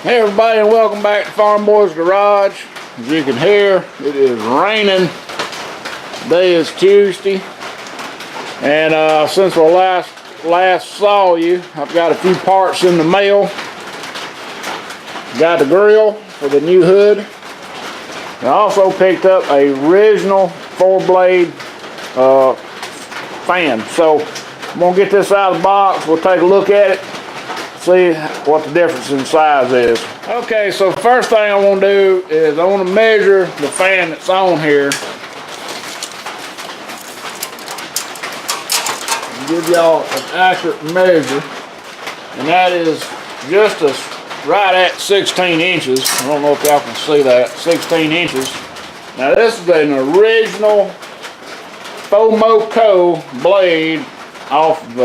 Hey everybody, and welcome back to Farmboy's Garage. As you can hear, it is raining. Today is Tuesday, and since we last saw you, I've got a few parts in the mail. Got the grill for the new hood. I also picked up a original 4-blade fan. So I'm gonna get this out of the box. We'll take a look at it, see what the difference in size is. Okay, so first thing I want to do is I want to measure the fan that's on here. Give y'all an accurate measure, and that is just right at 16 inches. I don't know if y'all can see that, 16 inches. Now this is an original Farmboy blade off of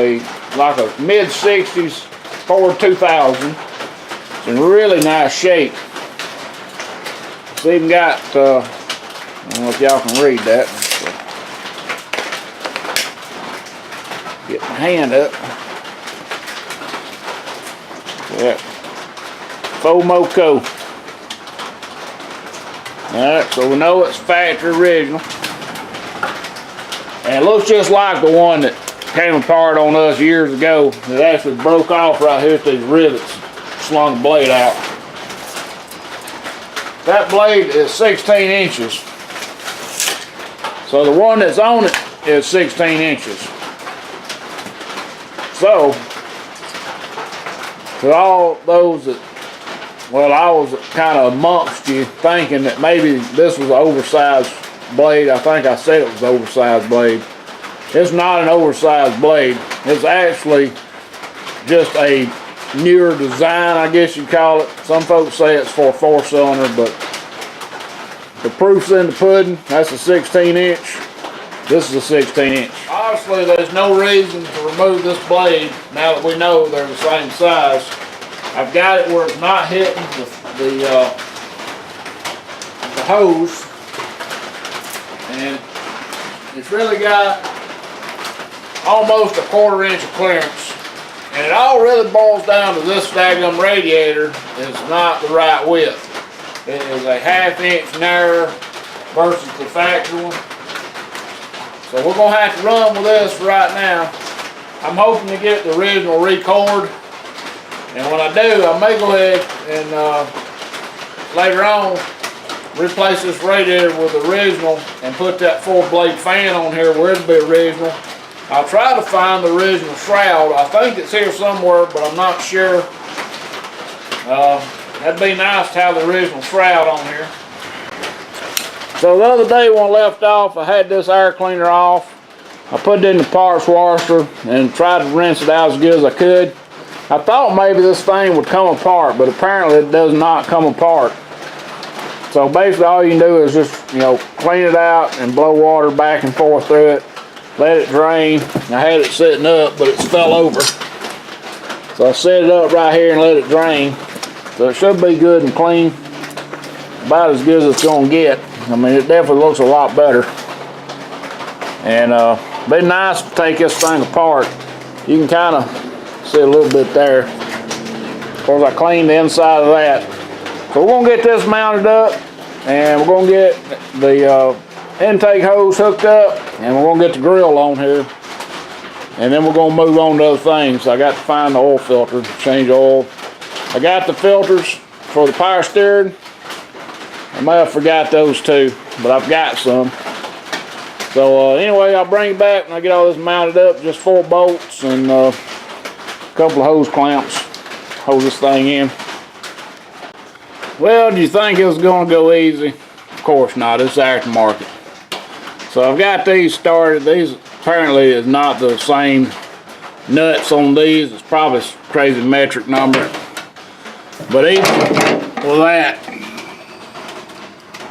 like a mid-60s Ford 2000. It's in really nice shape. It's even got, I don't know if y'all can read that. Get my hand up. Yeah. Farmboy. Alright, so we know it's factory original. And it looks just like the one that came apart on us years ago. It actually broke off right here at these rivets. Slung the blade out. That blade is 16 inches. So the one that's on it is 16 inches. So, to all those that, well, I was kind of amongst you thinking that maybe this was an oversized blade. I think I said it was an oversized blade. It's not an oversized blade. It's actually just a newer design, I guess you'd call it. Some folks say it's for a 4-cylinder, but the proof's in the pudding. That's a 16 inch. This is a 16 inch. Obviously, there's no reason to remove this blade now that we know they're the same size. I've got it where it's not hitting the hose, and it's really got almost a 1/4 inch of clearance. And it all really boils down to this daggum radiator is not the right width. It is a 1/2 inch narrower versus the factory one. So we're going to have to run with this right now. I'm hoping to get the original record. And when I do, I may go ahead and later on replace this radiator with the original and put that 4-blade fan on here where it'll be original. I'll try to find the original shroud. I think it's here somewhere, but I'm not sure. That'd be nice to have the original shroud on here. So the other day when I left off, I had this air cleaner off. I put it in the parts washer and tried to rinse it out as good as I could. I thought maybe this thing would come apart, but apparently it does not come apart. So basically all you can do is just, clean it out and blow water back and forth through it. Let it drain. I had it sitting up, but it's fell over. So I set it up right here and let it drain. So it should be good and clean. About as good as it's going to get. I mean, it definitely looks a lot better. And be nice to take this thing apart. You can kind of see a little bit there. Of course, I cleaned the inside of that. So we're going to get this mounted up, and we're going to get the intake hose hooked up, and we're going to get the grill on here, and then we're going to move on to other things. I got to find the oil filter, change oil. I got the filters for the power steering. I may have forgot those too, but I've got some. So anyway, I'll bring it back when I get all this mounted up. Just 4 bolts and a couple of hose clamps. Hold this thing in. Well, do you think it was going to go easy? Of course not. It's aftermarket. So I've got these started. These apparently is not the same nuts on these. It's probably a crazy metric number. But even with that,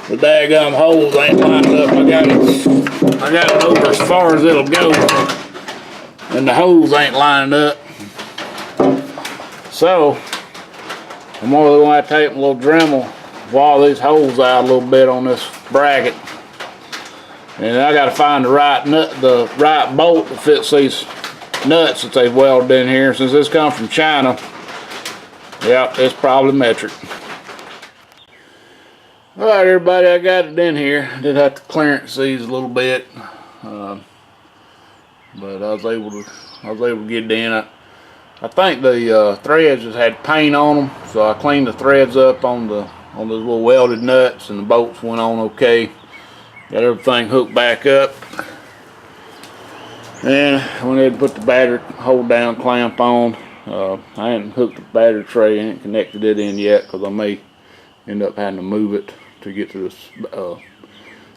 the daggum holes ain't lined up. I got it over as far as it'll go, and the holes ain't lining up. So I'm only going to take a little Dremel, wall these holes out a little bit on this bracket. And I got to find the right nut, the right bolt that fits these nuts that they've welded in here. Since this comes from China, Yeah, it's probably metric. All right, everybody, I got it in here. Did have to clearance these a little bit, but I was able to get it in. I think the threads just had paint on them, so I cleaned the threads up on those little welded nuts, and the bolts went on okay. Got everything hooked back up, and I went ahead and put the battery hold down clamp on. I hadn't hooked the battery tray, I ain't connected it in yet because I may end up having to move it to get to this.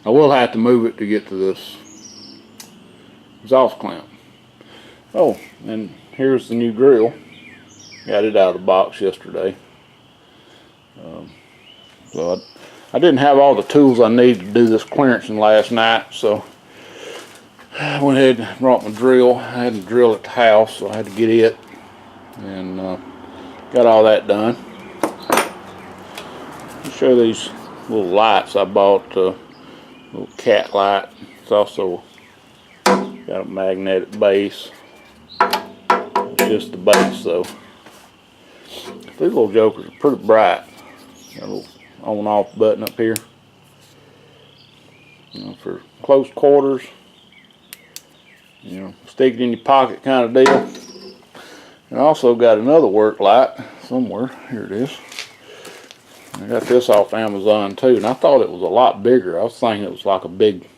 I will have to move it to get to this exhaust clamp. Oh, and here's the new drill. Got it out of the box yesterday. So I didn't have all the tools I needed to do this clearancing last night, so I went ahead and brought my drill. I had to drill at the house, so I had to get it, and got all that done. I'll show these little lights I bought. Little cat light. It's also got a magnetic base. It's just the base though. These little jokers are pretty bright. Got a little on-off button up here. You know, for close quarters. You know, stick it in your pocket kind of deal. And I also got another work light somewhere. Here it is. I got this off Amazon too, and I thought it was a lot bigger. I was thinking it was like a big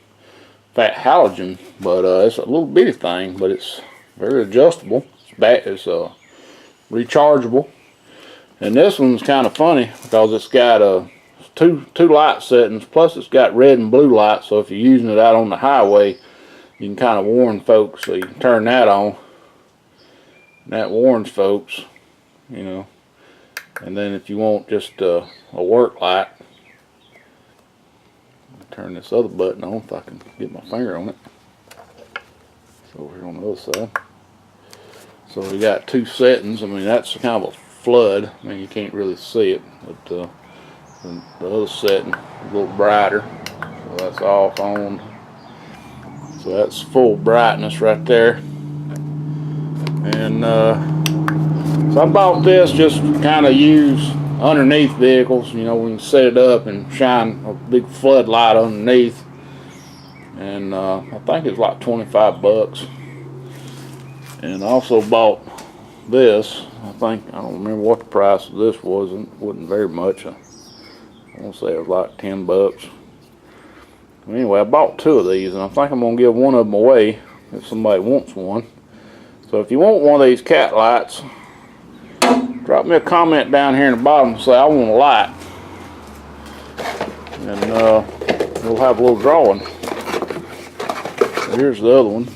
fat halogen, but it's a little bitty thing, but it's very adjustable. It's rechargeable. And this one's kind of funny because it's got two light settings, plus it's got red and blue lights, so if you're using it out on the highway, you can kind of warn folks. So you can turn that on, and that warns folks, you know. And then if you want just a work light, turn this other button on if I can get my finger on it. It's over here on the other side. So we got two settings. I mean, that's kind of a flood. I mean, you can't really see it, but the other setting is a little brighter. So that's off, on. So that's full brightness right there. And so I bought this just to kind of use underneath vehicles. You know, we can set it up and shine a big floodlight underneath. And I think it's like 25 bucks. And I also bought this. I don't remember what the price of this was. It wasn't very much. I want to say it was like 10 bucks. Anyway, I bought two of these, and I think I'm going to give one of them away if somebody wants one. So if you want one of these cat lights, drop me a comment down here in the bottom and say I want a light. And we'll have a little drawing. So here's the other one.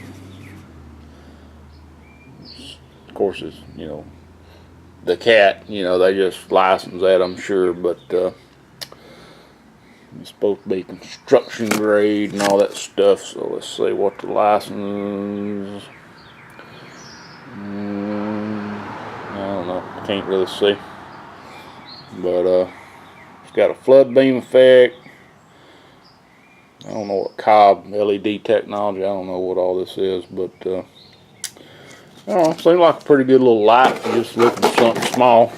Of course, it's, you know, the cat, you know, they just license that, I'm sure, but it's supposed to be construction grade and all that stuff. So let's see what the license. I don't know, can't really see, but it's got a flood beam effect. I don't know what Cobb LED technology, I don't know what all this is, but I don't know, seems like a pretty good little light for just looking for something small.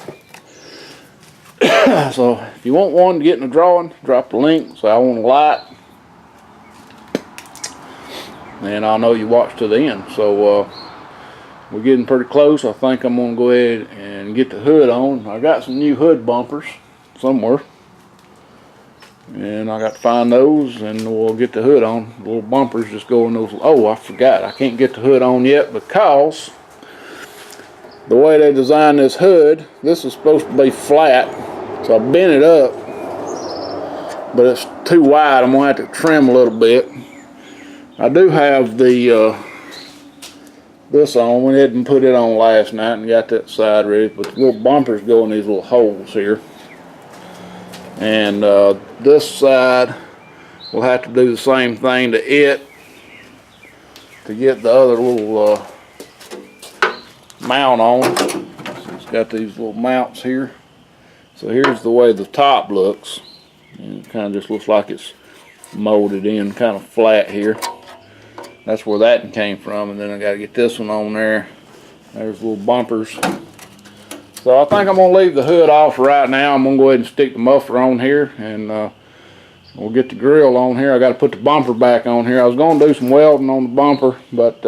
So if you want one to get in the drawing, drop the link, say I want a light, and I'll know you watched to the end. So we're getting pretty close. I think I'm going to go ahead and get the hood on. I got some new hood bumpers somewhere, and I got to find those, and we'll get the hood on. The little bumpers just go in those. Oh, I forgot. I can't get the hood on yet because the way they designed this hood, this is supposed to be flat, so I bent it up, but it's too wide. I'm going to have to trim a little bit. I do have the this on. Went ahead and put it on last night and got that side ready, but the little bumpers go in these little holes here. And this side will have to do the same thing to it to get the other little mount on. So it's got these little mounts here. So here's the way the top looks. And it kind of just looks like it's molded in kind of flat here. That's where that came from. And then I got to get this one on there. There's little bumpers So I think I'm gonna leave the hood off right now. I'm gonna go ahead and stick the muffler on here, and we'll get the grill on here. I got to put the bumper back on here. I was gonna do some welding on the bumper, but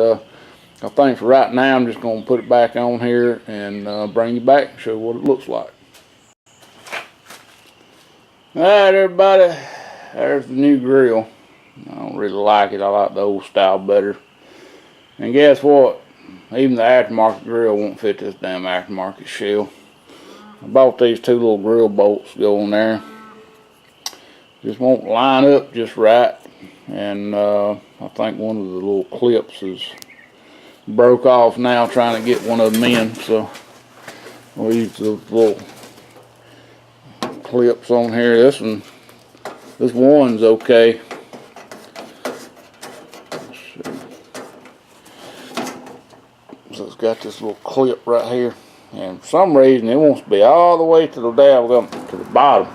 I think for right now I'm just gonna put it back on here and bring you back and show you what it looks like. All right, everybody, there's the new grill. I don't really like it. I like the old style better. And guess what? Even the aftermarket grill won't fit this damn aftermarket shell. I bought these two little grill bolts to go on there. Just won't line up just right. And I think one of the little clips is broke off now, trying to get one of them in. So we'll use those little clips on here. This one's okay. So it's got this little clip right here, and for some reason it wants to be all the way to the to the bottom,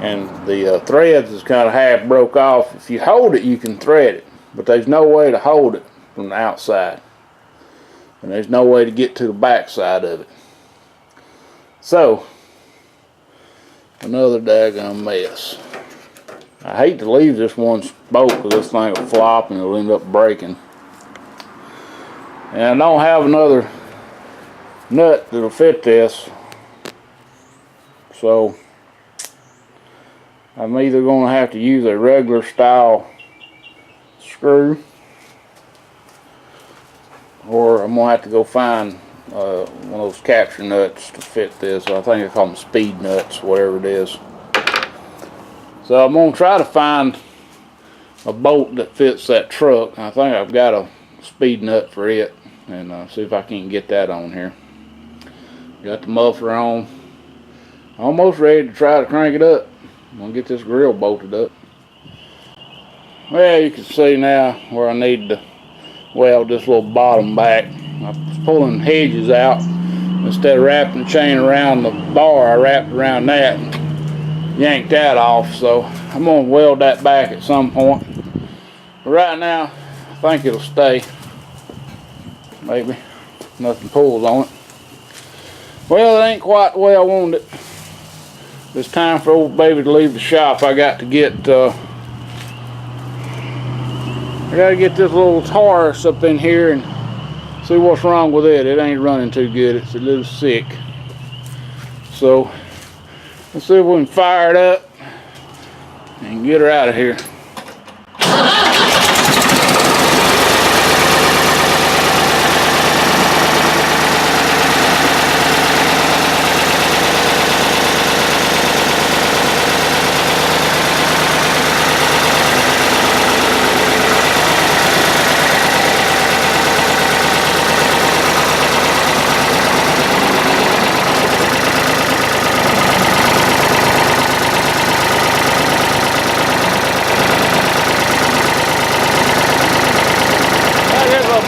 and the threads is kind of half broke off. If you hold it, you can thread it, but there's no way to hold it from the outside, and there's no way to get to the back side of it. So another daggone mess. I hate to leave this one bolt because this thing will flop and it'll end up breaking. And I don't have another nut that'll fit this, so I'm either going to have to use a regular style screw, or I'm going to have to go find one of those capture nuts to fit this. I think I call them speed nuts, whatever it is. So I'm going to try to find a bolt that fits that truck. I think I've got a speed nut for it, and see if I can get that on here. Got the muffler on, almost ready to try to crank it up. I'm gonna get this grill bolted up. Well, you can see now where I need to weld this little bottom back. I was pulling hedges out. Instead of wrapping the chain around the bar, I wrapped around that and yanked that off. So I'm gonna weld that back at some point. But right now, I think it'll stay. Maybe nothing pulls on it. Well, it ain't quite the way I wanted it. It's time for old baby to leave the shop. I got to get this little Taurus up in here and see what's wrong with it. It ain't running too good. It's a little sick. So let's see if we can fire it up and get her out of here.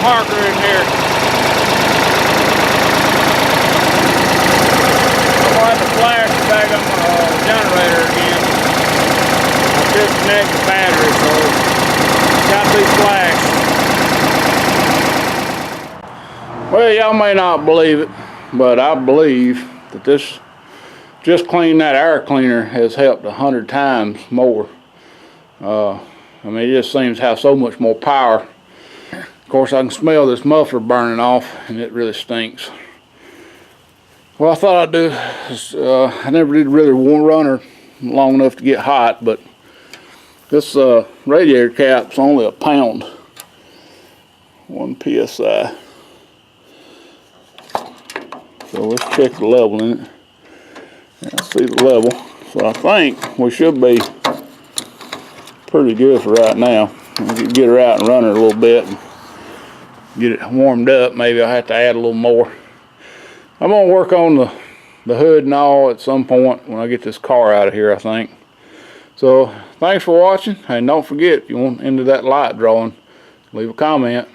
Marker in here. I'm going to have to flash the back on the generator again. I disconnect the battery, so it's got to be flashed. Well, y'all may not believe it, but I believe that this just cleaning that air cleaner has helped 100 times more. I mean, it just seems to have so much more power. Of course, I can smell this muffler burning off, and it really stinks. What I thought I'd do is, I never did really run her long enough to get hot, but this radiator cap's only a pound, 1 psi. So let's check the level in it. Yeah, see the level. So I think we should be pretty good for right now. We'll get her out and run her a little bit. Get it warmed up. Maybe I'll have to add a little more. I'm gonna work on the hood and all at some point when I get this car out of here, I think. So thanks for watching, and don't forget, if you want into that light drawing, leave a comment.